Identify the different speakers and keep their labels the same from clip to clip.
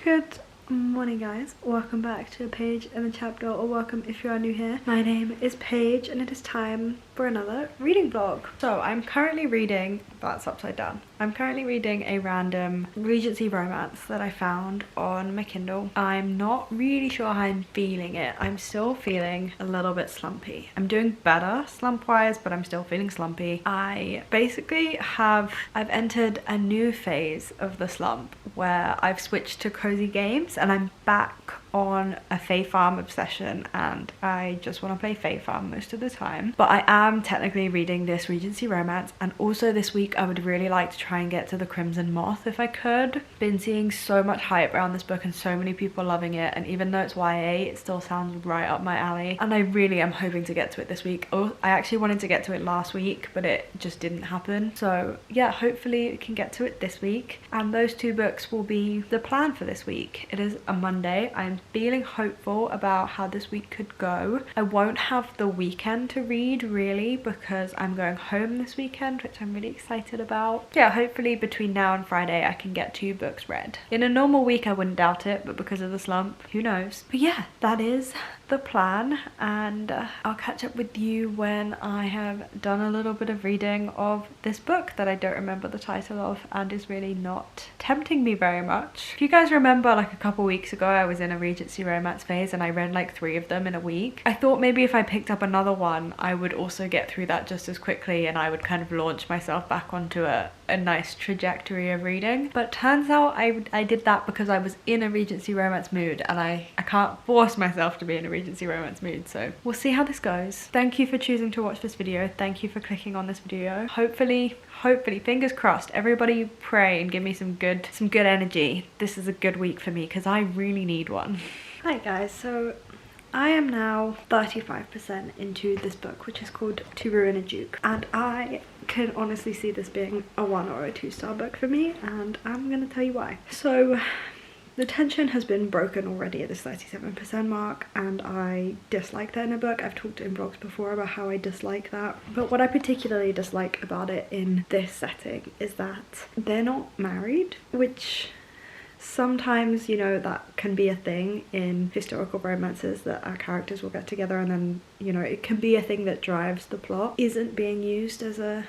Speaker 1: Good morning guys, welcome back to a page in the chapter, or welcome if you are new here. My name is Paige and it is time for another reading vlog. So I'm currently reading, that's upside down, I'm currently reading a random Regency romance that I found on my Kindle. I'm not really sure how I'm feeling it. I'm still feeling a little bit slumpy. I'm doing better slump wise, but I'm still feeling slumpy. I've entered a new phase of the slump where I've switched to cozy games and I'm back on a Fae Farm obsession, and I just want to play Fae Farm most of the time. But I am technically reading this Regency romance, and also this week I would really like to try and get to the Crimson Moth if I could. Been seeing so much hype around this book and so many people loving it, and even though it's YA, it still sounds right up my alley, and I really am hoping to get to it this week. Oh, I actually wanted to get to it last week, but it just didn't happen. So yeah, hopefully we can get to it this week, and those two books will be the plan for this week. It is a Monday. I'm feeling hopeful about how this week could go. I won't have the weekend to read really because I'm going home this weekend, which I'm really excited about. Yeah, hopefully between now and Friday I can get 2 books read. In a normal week I wouldn't doubt it, but because of the slump, who knows. But yeah, that is the plan, and I'll catch up with you when I have done a little bit of reading of this book that I don't remember the title of and is really not tempting me very much. If you guys remember, like a couple weeks ago I was in a Regency romance phase and I read like 3 of them in a week. I thought maybe if I picked up another one I would also get through that just as quickly and I would kind of launch myself back onto a nice trajectory of reading. But turns out I did that because I was in a Regency romance mood, and I can't force myself to be in a Regency romance mood, so we'll see how this goes. Thank you for choosing to watch this video. Thank you for clicking on this video. Hopefully, fingers crossed, everybody pray and give me some good energy. This is a good week for me because I really need one. Hi guys, so I am now 35% into this book, which is called To Ruin a Duke, and I can honestly see this being a 1 or a 2-star book for me, and I'm gonna tell you why. So the tension has been broken already at this 37% mark, and I dislike that in a book. I've talked in vlogs before about how I dislike that, but what I particularly dislike about it in this setting is that they're not married, which sometimes, you know, that can be a thing in historical romances, that our characters will get together and then, you know, it can be a thing that drives the plot. Isn't being used as a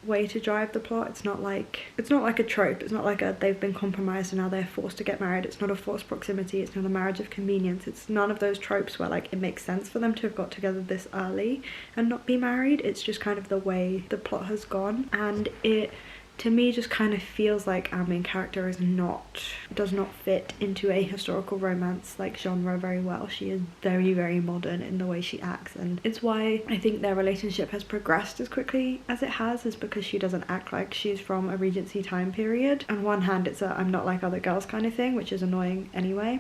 Speaker 1: way to drive the plot. It's not like a trope. It's not like they've been compromised and now they're forced to get married. It's not a forced proximity. It's not a marriage of convenience. It's none of those tropes where like it makes sense for them to have got together this early and not be married. It's just kind of the way the plot has gone, and it to me just kind of feels like our main character does not fit into a historical romance like genre very well. She is very, very modern in the way she acts, and it's why I think their relationship has progressed as quickly as it has, is because she doesn't act like she's from a Regency time period. On one hand, it's a I'm not like other girls kind of thing, which is annoying anyway.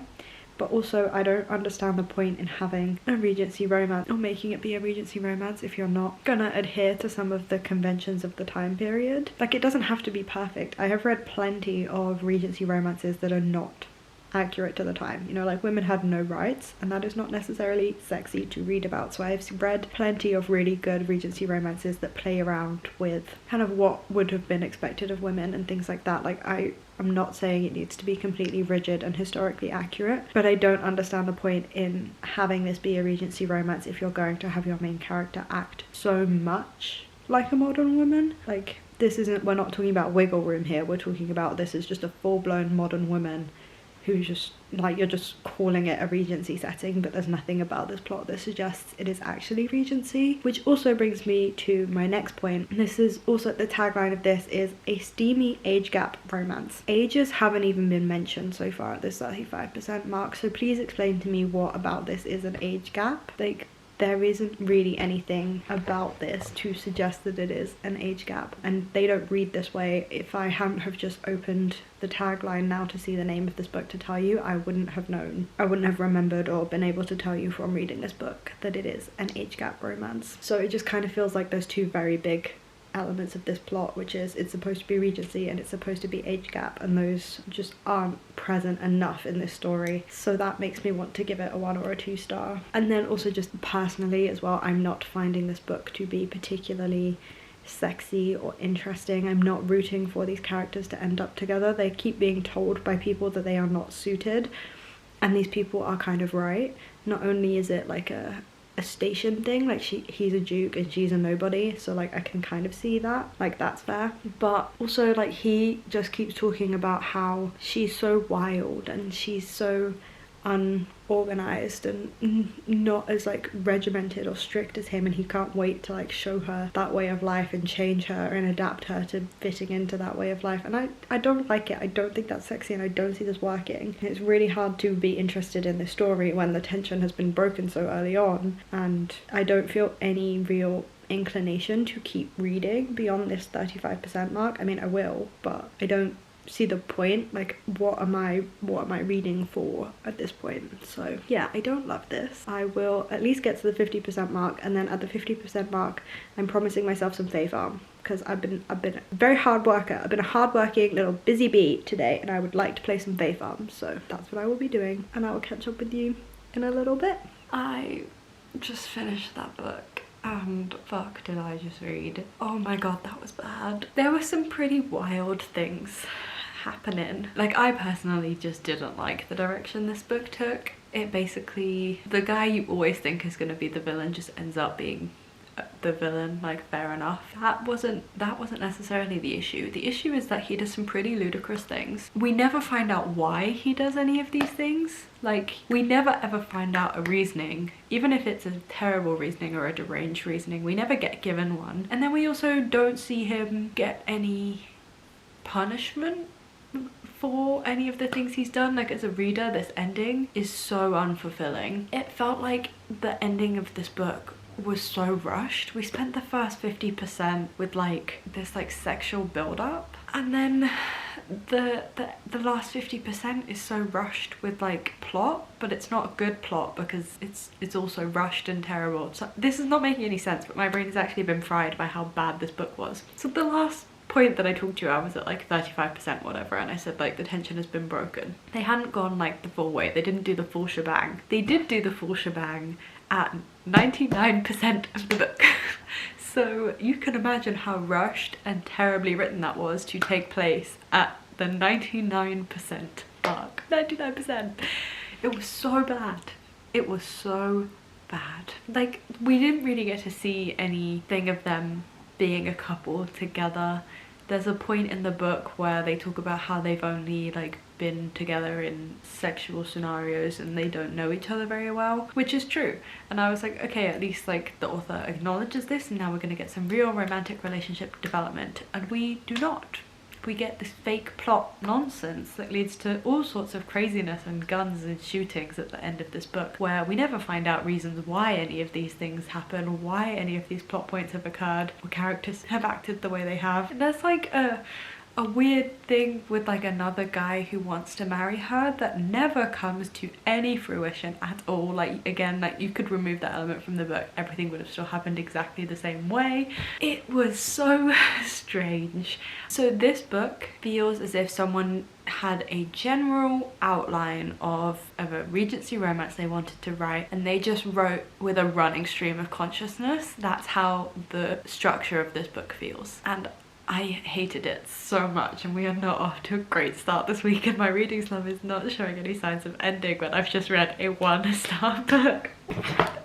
Speaker 1: But also I don't understand the point in having a Regency romance or making it be a Regency romance if you're not gonna adhere to some of the conventions of the time period. Like, it doesn't have to be perfect. I have read plenty of Regency romances that are not accurate to the time, you know, like women had no rights, and that is not necessarily sexy to read about. So I've read plenty of really good Regency romances that play around with kind of what would have been expected of women and things like that. Like, I'm not saying it needs to be completely rigid and historically accurate, but I don't understand the point in having this be a Regency romance if you're going to have your main character act so much like a modern woman. Like, this isn't, we're not talking about wiggle room here, we're talking about this is just a full-blown modern woman who's just like, you're just calling it a Regency setting, but there's nothing about this plot that suggests it is actually Regency. Which also brings me to my next point. This is also, the tagline of this is a steamy age gap romance. Ages haven't even been mentioned so far at this 35% mark, so please explain to me what about this is an age gap. Like, there isn't really anything about this to suggest that it is an age gap, and they don't read this way. If I hadn't have just opened the tagline now to see the name of this book to tell you, I wouldn't have known. I wouldn't have remembered or been able to tell you from reading this book that it is an age gap romance. So it just kind of feels like there's 2 very big elements of this plot, which is it's supposed to be Regency and it's supposed to be age gap, and those just aren't present enough in this story. So that makes me want to give it a 1 or a 2-star. And then also just personally as well, I'm not finding this book to be particularly sexy or interesting. I'm not rooting for these characters to end up together. They keep being told by people that they are not suited, and these people are kind of right. Not only is it like a station thing, like he's a duke and she's a nobody, so like I can kind of see that, like that's fair, but also like he just keeps talking about how she's so wild and she's so unorganized and not as like regimented or strict as him, and he can't wait to like show her that way of life and change her and adapt her to fitting into that way of life. And I don't like it. I don't think that's sexy, and I don't see this working. It's really hard to be interested in this story when the tension has been broken so early on, and I don't feel any real inclination to keep reading beyond this 35% mark. I mean, I will, but I don't see the point. Like, what am I reading for at this point? So yeah, I don't love this. I will at least get to the 50% mark, and then at the 50% mark I'm promising myself some Fae Farm, because I've been a very hard worker. I've been a hardworking little busy bee today, and I would like to play some Fae Farm, so that's what I will be doing, and I will catch up with you in a little bit. I just finished that book, and fuck did I just read. Oh my god, that was bad. There were some pretty wild things happening. Like, I personally just didn't like the direction this book took. It basically, the guy you always think is going to be the villain just ends up being the villain. Like, fair enough. That wasn't necessarily the issue. The issue is that he does some pretty ludicrous things. We never find out why he does any of these things. Like, we never ever find out a reasoning, even if it's a terrible reasoning or a deranged reasoning. We never get given one. And then we also don't see him get any punishment for any of the things he's done. Like, as a reader, this ending is so unfulfilling. It felt like the ending of this book was so rushed. We spent the first 50% with like this like sexual build-up, and then the last 50% is so rushed with like plot, but it's not a good plot because it's also rushed and terrible. So this is not making any sense, but my brain has actually been fried by how bad this book was. So the last point that I talked to you, I was at like 35% whatever, and I said like the tension has been broken. They hadn't gone like the full way. They didn't do the full shebang. They did do the full shebang at 99% of the book. So you can imagine how rushed and terribly written that was to take place at the 99% mark. 99%. It was so bad. It was so bad. Like, we didn't really get to see anything of them being a couple together. There's a point in the book where they talk about how they've only like been together in sexual scenarios and they don't know each other very well, which is true. And I was like, okay, at least like the author acknowledges this, and now we're gonna get some real romantic relationship development, and we do not. We get this fake plot nonsense that leads to all sorts of craziness and guns and shootings at the end of this book, where we never find out reasons why any of these things happen, why any of these plot points have occurred, or characters have acted the way they have. And there's like a weird thing with like another guy who wants to marry her that never comes to any fruition at all. Like, again, like you could remove that element from the book, everything would have still happened exactly the same way. It was so strange. So this book feels as if someone had a general outline of a Regency romance they wanted to write, and they just wrote with a running stream of consciousness. That's how the structure of this book feels, and I hated it so much, and we are not off to a great start this week, and my reading slump is not showing any signs of ending when I've just read a 1-star book.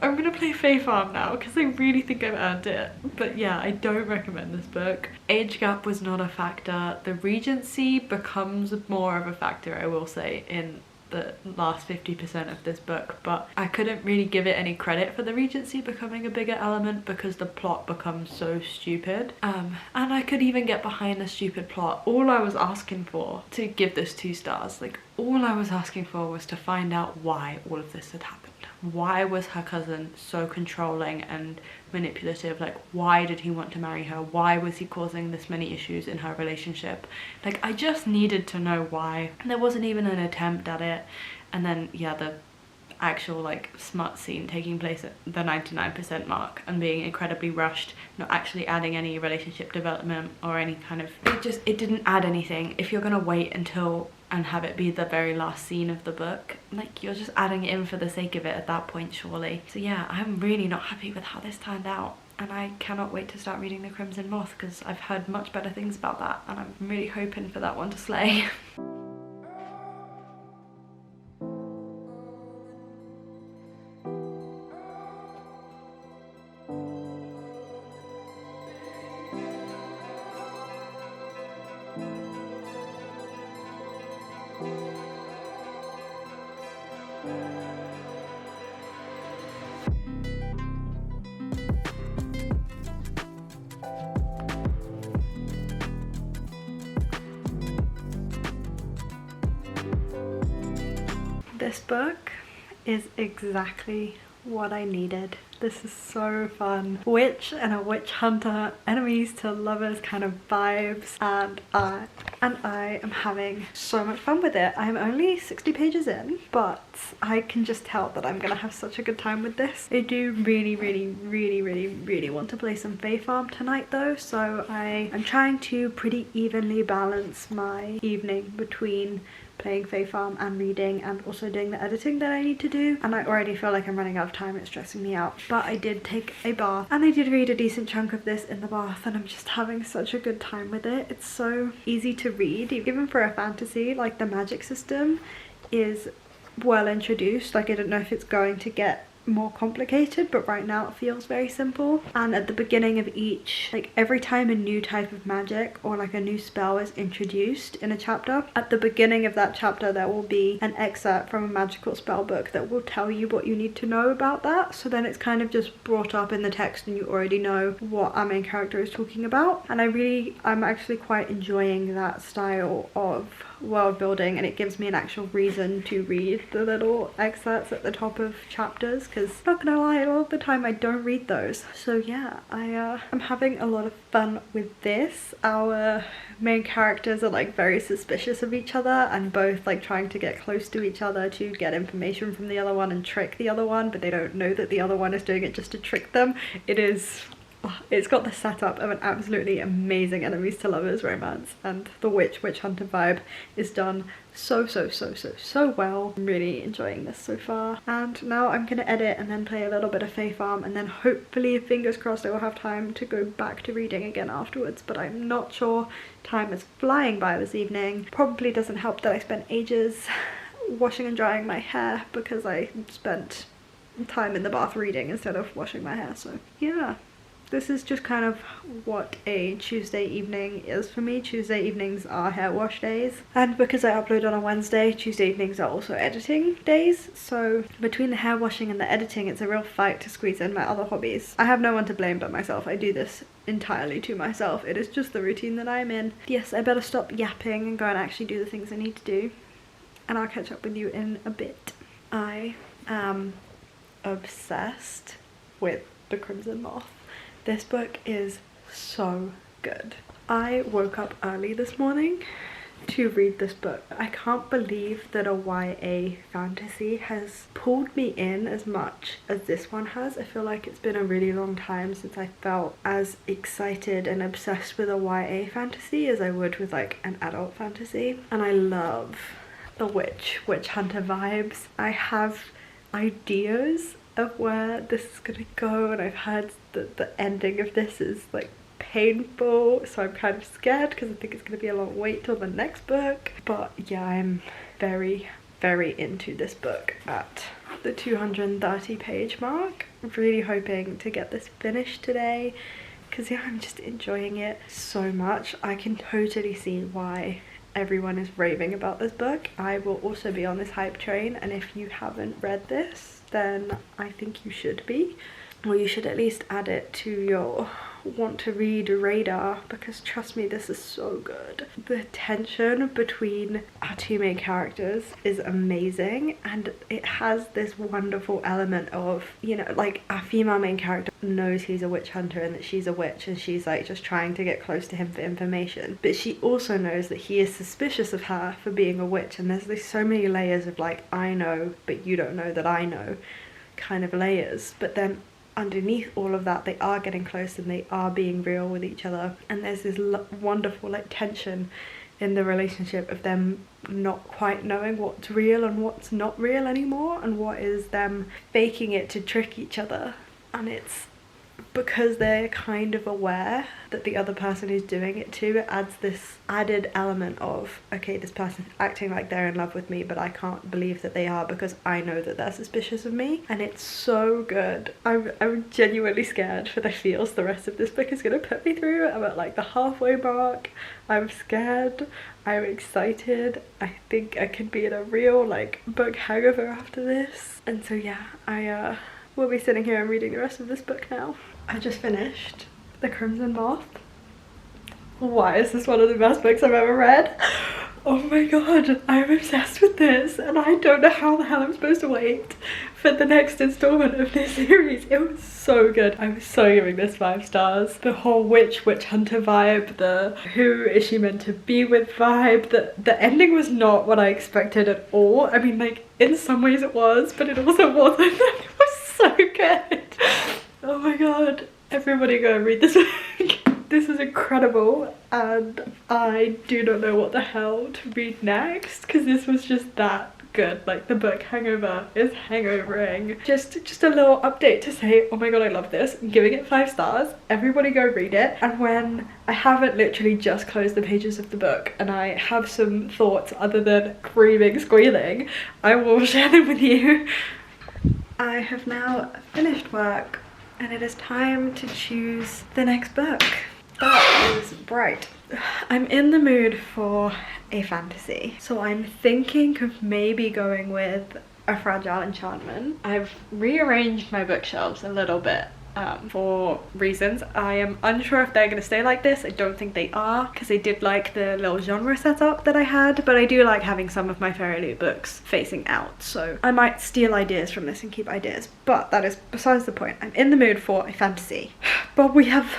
Speaker 1: I'm gonna play Fae Farm now because I really think I've earned it. But yeah, I don't recommend this book. Age gap was not a factor. The Regency becomes more of a factor, I will say, in the last 50% of this book, but I couldn't really give it any credit for the Regency becoming a bigger element because the plot becomes so stupid, and I could even get behind the stupid plot. All I was asking for to give this 2 stars, like all I was asking for was to find out why all of this had happened. Why was her cousin so controlling and manipulative? Like, why did he want to marry her? Why was he causing this many issues in her relationship? Like, I just needed to know why. And there wasn't even an attempt at it. And then yeah, the actual like smut scene taking place at the 99% mark and being incredibly rushed, not actually adding any relationship development or any kind of, it didn't add anything. If you're gonna wait until and have it be the very last scene of the book, like, you're just adding it in for the sake of it at that point, surely. So yeah, I'm really not happy with how this turned out. and I cannot wait to start reading The Crimson Moth because I've heard much better things about that, and I'm really hoping for that one to slay. This book is exactly what I needed. This is so fun. Witch and a witch hunter, enemies to lovers kind of vibes, and I am having so much fun with it. I'm only 60 pages in, but I can just tell that I'm gonna have such a good time with this. I do really want to play some Fae Farm tonight though, so I'm trying to pretty evenly balance my evening between playing Fae Farm and reading, and also doing the editing that I need to do, and I already feel like I'm running out of time. It's stressing me out. But I did take a bath and I did read a decent chunk of this in the bath, and I'm just having such a good time with it. It's so easy to read, even for a fantasy. Like, the magic system is well introduced. Like, I don't know if it's going to get more complicated, but right now it feels very simple. And at the beginning of each, like every time a new type of magic or like a new spell is introduced in a chapter, at the beginning of that chapter there will be an excerpt from a magical spell book that will tell you what you need to know about that. So then it's kind of just brought up in the text and you already know what our main character is talking about. And I'm actually quite enjoying that style of world building, and it gives me an actual reason to read the little excerpts at the top of chapters, because not gonna lie, a lot of the time I don't read those. So yeah, I'm having a lot of fun with this. Our main characters are like very suspicious of each other and both like trying to get close to each other to get information from the other one and trick the other one, but they don't know that the other one is doing it just to trick them. It's got the setup of an absolutely amazing enemies to lovers romance, and the witch hunter vibe is done so well. I'm really enjoying this so far, and now I'm gonna edit and then play a little bit of Fae Farm, and then hopefully, fingers crossed, I will have time to go back to reading again afterwards, but I'm not sure. Time is flying by this evening. Probably doesn't help that I spent ages washing and drying my hair because I spent time in the bath reading instead of washing my hair. So yeah, this is just kind of what a Tuesday evening is for me. Tuesday evenings are hair wash days, and because I upload on a Wednesday, Tuesday evenings are also editing days. So between the hair washing and the editing, it's a real fight to squeeze in my other hobbies. I have no one to blame but myself. I do this entirely to myself. It is just the routine that I'm in. Yes, I better stop yapping and go and actually do the things I need to do, and I'll catch up with you in a bit. I am obsessed with The Crimson Moth. This book is so good. I woke up early this morning to read this book. I can't believe that a YA fantasy has pulled me in as much as this one has. I feel like it's been a really long time since I felt as excited and obsessed with a YA fantasy as I would with like an adult fantasy. And I love the witch hunter vibes. I have ideas of where this is gonna go, and I've heard that the ending of this is like painful, so I'm kind of scared because I think it's gonna be a long wait till the next book. But yeah, I'm very into this book at the 230 page mark. I'm really hoping to get this finished today because yeah, I'm just enjoying it so much. I can totally see why everyone is raving about this book. I will also be on this hype train, and if you haven't read this, then I think you should be, or you should at least add it to your want to read radar, because trust me, this is so good. The tension between our two main characters is amazing, and it has this wonderful element of, you know, like our female main character knows he's a witch hunter and that she's a witch, and she's like just trying to get close to him for information, but she also knows that he is suspicious of her for being a witch, and there's so many layers of like, I know but you don't know that I know kind of layers. But then underneath all of that, they are getting close and they are being real with each other, and there's this wonderful like tension in the relationship of them not quite knowing what's real and what's not real anymore, and what is them faking it to trick each other. And it's because they're kind of aware that the other person is doing it too, it adds this added element of, okay, this person's acting like they're in love with me, but I can't believe that they are because I know that they're suspicious of me. And it's so good. I'm genuinely scared for the feels the rest of this book is gonna put me through. I'm at like the halfway mark. I'm scared, I'm excited. I think I could be in a real like book hangover after this. And so yeah, I will be sitting here and reading the rest of this book now. I just finished The Crimson Moth. Why is this one of the best books I've ever read? Oh my god, I'm obsessed with this and I don't know how the hell I'm supposed to wait for the next installment of this series. It was so good. I was so giving this 5 stars. The whole witch hunter vibe, the who is she meant to be with vibe, the ending was not what I expected at all. I mean, like, in some ways it was, but it also wasn't. It was so good. Oh my god, everybody go and read this book. This is incredible and I do not know what the hell to read next because this was just that good. Like, the book hangover is hangovering. Just a little update to say, oh my god, I love this. I'm giving it 5 stars. Everybody go read it. And when I haven't literally just closed the pages of the book and I have some thoughts other than screaming, squealing, I will share them with you. I have now finished work and it is time to choose the next book. That is bright. I'm in the mood for a fantasy, so I'm thinking of maybe going with A Fragile Enchantment. I've rearranged my bookshelves a little bit for reasons. I am unsure if they're going to stay like this. I don't think they are, because I did like the little genre setup that I had, but I do like having some of my Fairy Loot books facing out, so I might steal ideas from this and keep ideas, but that is besides the point. I'm in the mood for a fantasy, but we have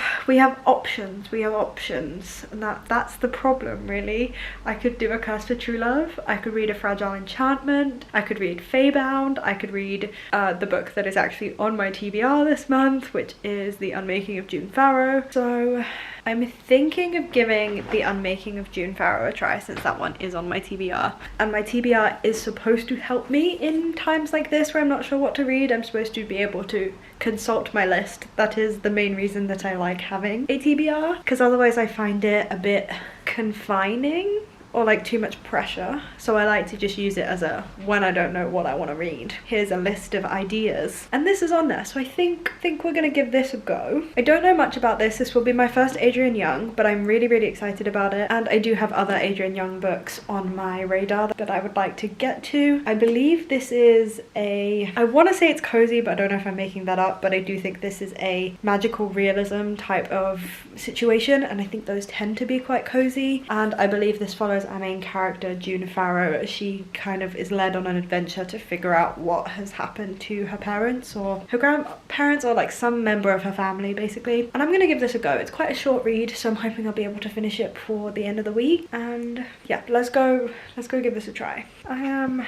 Speaker 1: options, and that's the problem, really. I could do A Curse for True Love, I could read A Fragile Enchantment, I could read Feybound, I could read the book that is actually on my TBR this month, which is The Unmaking of June Farrow. So I'm thinking of giving The Unmaking of June Farrow a try, since that one is on my TBR. And my TBR is supposed to help me in times like this where I'm not sure what to read. I'm supposed to be able to consult my list. That is the main reason that I like having a TBR, because otherwise I find it a bit confining or like too much pressure. So I like to just use it as a, when I don't know what I want to read, here's a list of ideas, and this is on there. So I think we're gonna give this a go. I don't know much about this. This will be my first Adrienne Young, but I'm really excited about it, and I do have other Adrienne Young books on my radar that I would like to get to. I believe this is a, I want to say it's cozy, but I don't know if I'm making that up, but I do think this is a magical realism type of situation, and I think those tend to be quite cozy. And I believe this follows our main character, June Farrow, as she kind of is led on an adventure to figure out what has happened to her parents or her grandparents, or like some member of her family basically. And I'm gonna give this a go. It's quite a short read, so I'm hoping I'll be able to finish it before the end of the week. And yeah, let's go give this a try. I am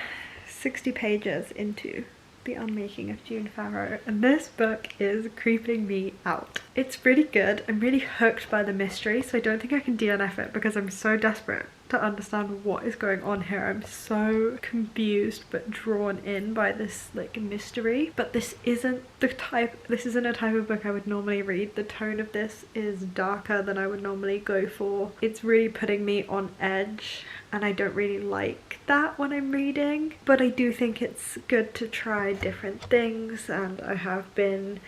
Speaker 1: 60 pages into The Unmaking of June Farrow, and this book is creeping me out. It's really good. I'm really hooked by the mystery, so I don't think I can DNF it because I'm so desperate to understand what is going on here. I'm so confused but drawn in by this like mystery. But this isn't a type of book I would normally read. The tone of this is darker than I would normally go for. It's really putting me on edge, and I don't really like that when I'm reading, but I do think it's good to try different things, and I have been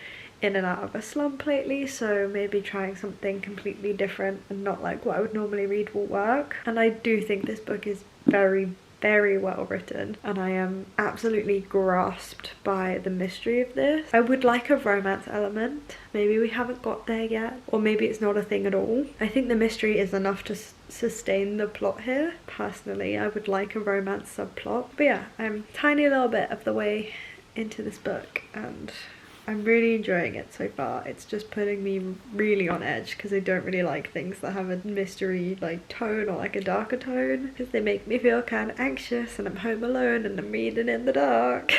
Speaker 1: in and out of a slump lately, so maybe trying something completely different and not like what I would normally read will work. And I do think this book is very well written, and I am absolutely grasped by the mystery of this. I would like a romance element. Maybe we haven't got there yet, or maybe it's not a thing at all. I think the mystery is enough to sustain the plot here. Personally, I would like a romance subplot. But yeah, I'm a tiny little bit of the way into this book, and I'm really enjoying it so far. It's just putting me really on edge because I don't really like things that have a mystery like tone or like a darker tone, because they make me feel kind of anxious, and I'm home alone and I'm reading in the dark.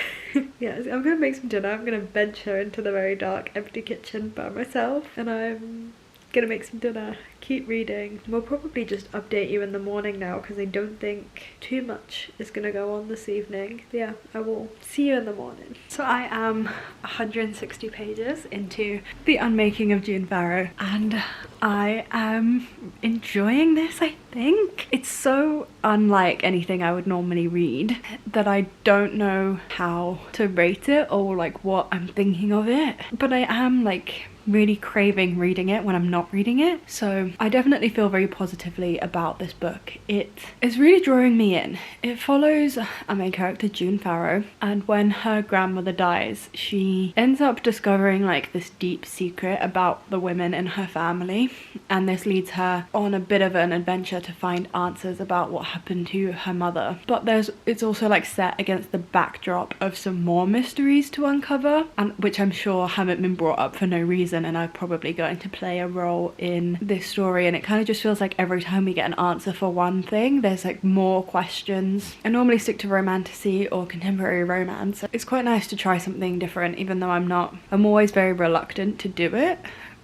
Speaker 1: Yeah, I'm gonna make some dinner. I'm gonna venture into the very dark empty kitchen by myself, and I'm Gonna make some dinner, keep reading. We'll probably just update you in the morning now because I don't think too much is gonna go on this evening. Yeah, I will see you in the morning. So I am 160 pages into The Unmaking of June Farrow and I am enjoying this, I think. It's so unlike anything I would normally read that I don't know how to rate it or like what I'm thinking of it, but I am like really craving reading it when I'm not reading it. So I definitely feel very positively about this book. It is really drawing me in. It follows our main character, June Farrow, and when her grandmother dies, she ends up discovering like this deep secret about the women in her family, and this leads her on a bit of an adventure to find answers about what happened to her mother. But it's also like set against the backdrop of some more mysteries to uncover, and which I'm sure haven't been brought up for no reason and are probably going to play a role in this story. And it kind of just feels like every time we get an answer for one thing, there's like more questions. I normally stick to romantasy or contemporary romance. It's quite nice to try something different, even though I'm always very reluctant to do it.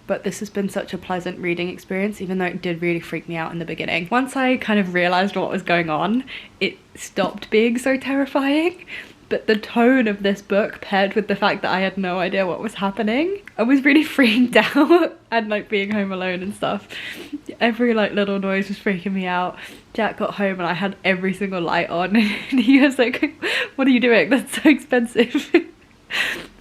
Speaker 1: But this has been such a pleasant reading experience, even though it did really freak me out in the beginning. Once I kind of realised what was going on, it stopped being so terrifying. But the tone of this book, paired with the fact that I had no idea what was happening, I was really freaked out. And like being home alone and stuff, every like little noise was freaking me out. Jack got home and I had every single light on and he was like, "What are you doing? That's so expensive."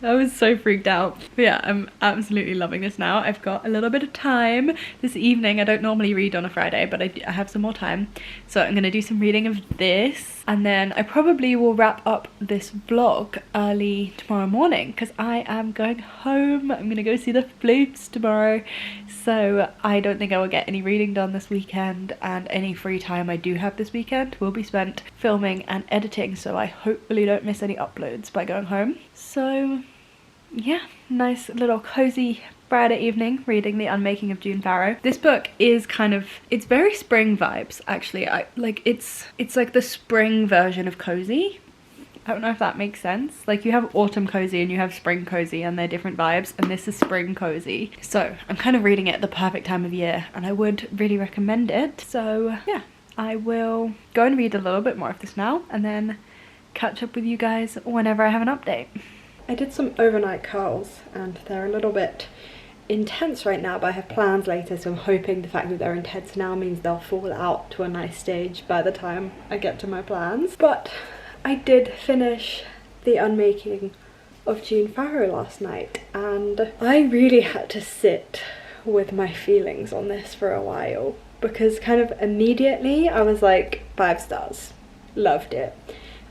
Speaker 1: I was so freaked out. But yeah, I'm absolutely loving this now. I've got a little bit of time this evening. I don't normally read on a Friday, but I have some more time. So I'm gonna do some reading of this, and then I probably will wrap up this vlog early tomorrow morning because I am going home. I'm gonna go see the flutes tomorrow. So I don't think I will get any reading done this weekend, and any free time I do have this weekend will be spent filming and editing, so I hopefully don't miss any uploads by going home. So yeah, nice little cozy Friday evening reading The Unmaking of June Farrow. This book is it's very spring vibes actually. It's like the spring version of cozy. I don't know if that makes sense. Like you have autumn cozy and you have spring cozy and they're different vibes, and this is spring cozy. So I'm kind of reading it at the perfect time of year and I would really recommend it. So yeah, I will go and read a little bit more of this now and then catch up with you guys whenever I have an update. I did some overnight curls and they're a little bit intense right now, but I have plans later, so I'm hoping the fact that they're intense now means they'll fall out to a nice stage by the time I get to my plans. But I did finish The Unmaking of June Farrow last night and I really had to sit with my feelings on this for a while, because kind of immediately I was like 5 stars, loved it,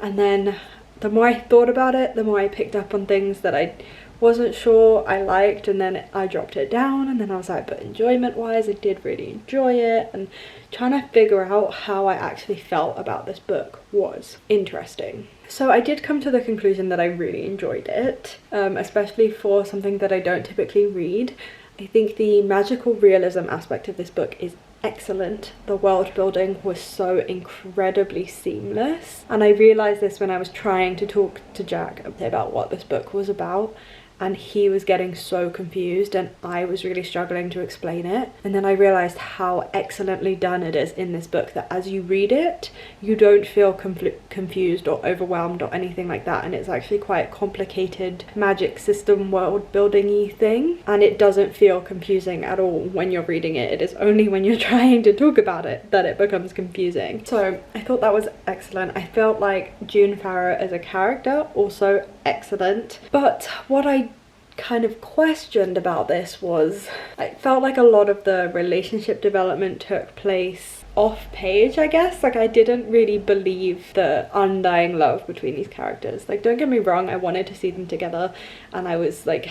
Speaker 1: and then the more I thought about it, the more I picked up on things that I wasn't sure I liked, and then I dropped it down, and then I was like, but enjoyment wise I did really enjoy it, and trying to figure out how I actually felt about this book was interesting. So I did come to the conclusion that I really enjoyed it, especially for something that I don't typically read. I think the magical realism aspect of this book is excellent. The world building was so incredibly seamless, and I realized this when I was trying to talk to Jack about what this book was about, and he was getting so confused and I was really struggling to explain it. And then I realized how excellently done it is in this book, that as you read it you don't feel confused or overwhelmed or anything like that, and it's actually quite a complicated magic system world building-y thing, and it doesn't feel confusing at all when you're reading it. It is only when you're trying to talk about it that it becomes confusing. So I thought that was excellent. I felt like June Farrow as a character also excellent, but what I kind of questioned about this was I felt like a lot of the relationship development took place off page, I guess. Like I didn't really believe the undying love between these characters. Like don't get me wrong, I wanted to see them together and I was like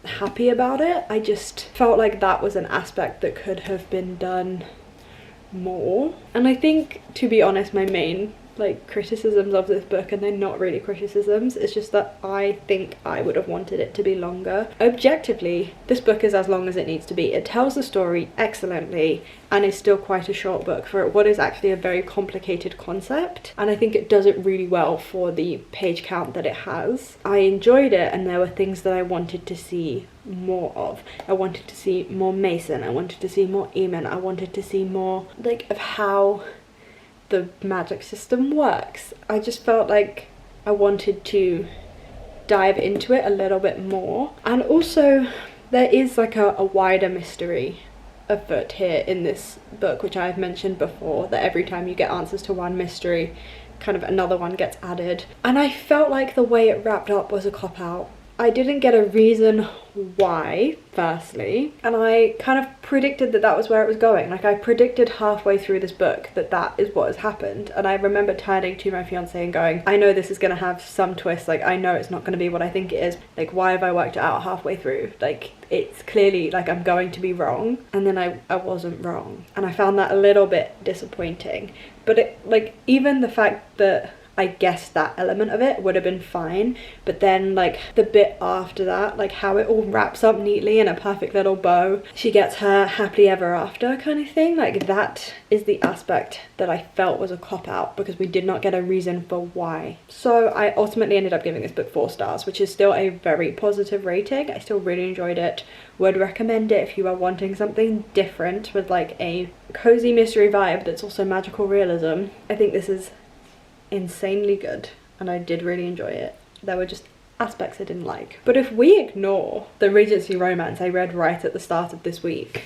Speaker 1: happy about it. I just felt like that was an aspect that could have been done more. And I think, to be honest, my main like criticisms of this book, and they're not really criticisms. It's just that I think I would have wanted it to be longer. Objectively, this book is as long as it needs to be. It tells the story excellently and is still quite a short book for what is actually a very complicated concept, and I think it does it really well for the page count that it has. I enjoyed it, and there were things that I wanted to see more of. I wanted to see more Mason, I wanted to see more Eamon, I wanted to see more like of how the magic system works. I just felt like I wanted to dive into it a little bit more, and also there is like a wider mystery afoot here in this book, which I've mentioned before, that every time you get answers to one mystery, kind of another one gets added, and I felt like the way it wrapped up was a cop-out. I didn't get a reason why, firstly, and I kind of predicted that that was where it was going. Like, I predicted halfway through this book that that is what has happened, and I remember turning to my fiance and going, I know this is going to have some twist, like I know it's not going to be what I think it is, like why have I worked it out halfway through? Like, it's clearly like I'm going to be wrong. And then I wasn't wrong, and I found that a little bit disappointing. But it, like, even the fact that I guess that element of it would have been fine, but then like the bit after that, like how it all wraps up neatly in a perfect little bow, she gets her happily ever after kind of thing, like that is the aspect that I felt was a cop-out, because we did not get a reason for why. So I ultimately ended up giving this book 4 stars, which is still a very positive rating. I still really enjoyed it, would recommend it if you are wanting something different with like a cozy mystery vibe that's also magical realism. I think this is insanely good, and I did really enjoy it. There were just aspects I didn't like. But if we ignore the Regency romance I read right at the start of this week,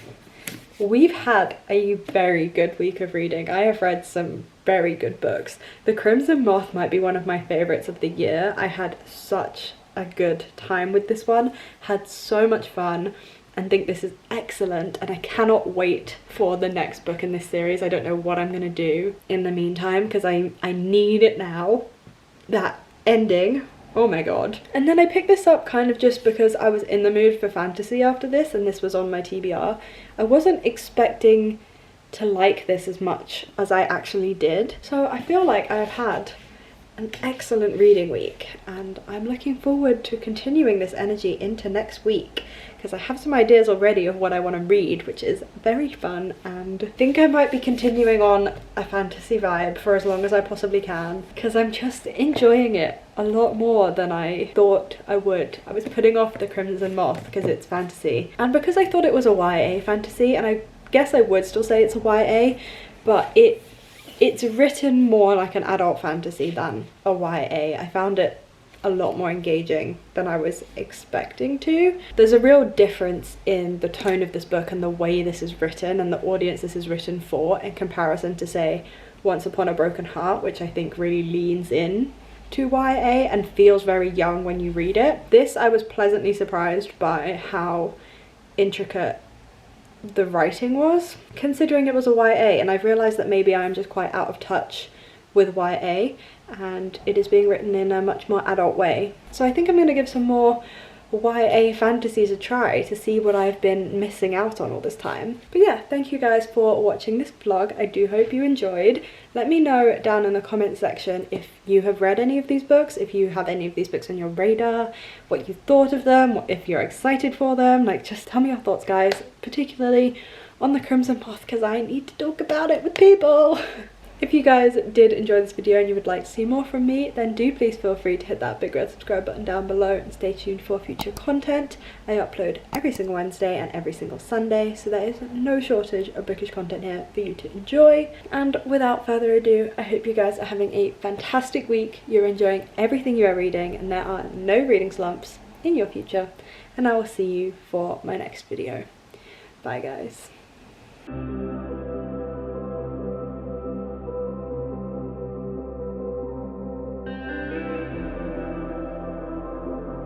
Speaker 1: we've had a very good week of reading. I have read some very good books. The Crimson Moth might be one of my favorites of the year. I had such a good time with this one, had so much fun, and think this is excellent, and I cannot wait for the next book in this series. I don't know what I'm gonna do in the meantime, because I need it now. That ending, oh my god. And then I picked this up kind of just because I was in the mood for fantasy after this, and this was on my TBR. I wasn't expecting to like this as much as I actually did, so I feel like I've had an excellent reading week, and I'm looking forward to continuing this energy into next week, because I have some ideas already of what I want to read, which is very fun, and I think I might be continuing on a fantasy vibe for as long as I possibly can, because I'm just enjoying it a lot more than I thought I would. I was putting off the Crimson Moth because it's fantasy, and because I thought it was a YA fantasy, and I guess I would still say it's a YA, but it's written more like an adult fantasy than a YA. I found it a lot more engaging than I was expecting to. There's a real difference in the tone of this book and the way this is written and the audience this is written for, in comparison to, say, Once Upon a Broken Heart, which I think really leans in to YA and feels very young when you read it. This, I was pleasantly surprised by how intricate the writing was, considering it was a YA, and I've realised that maybe I'm just quite out of touch with YA, and it is being written in a much more adult way. So I think I'm going to give some more YA fantasies a try to see what I've been missing out on all this time. But yeah, thank you guys for watching this vlog. I do hope you enjoyed. Let me know down in the comment section if you have read any of these books, if you have any of these books on your radar, what you thought of them, if you're excited for them. Like, just tell me your thoughts, guys, particularly on the Crimson Moth, because I need to talk about it with people. If you guys did enjoy this video and you would like to see more from me, then do please feel free to hit that big red subscribe button down below and stay tuned for future content. I upload every single Wednesday and every single Sunday, so there is no shortage of bookish content here for you to enjoy. And without further ado, I hope you guys are having a fantastic week, you're enjoying everything you are reading, and there are no reading slumps in your future. And I will see you for my next video. Bye guys.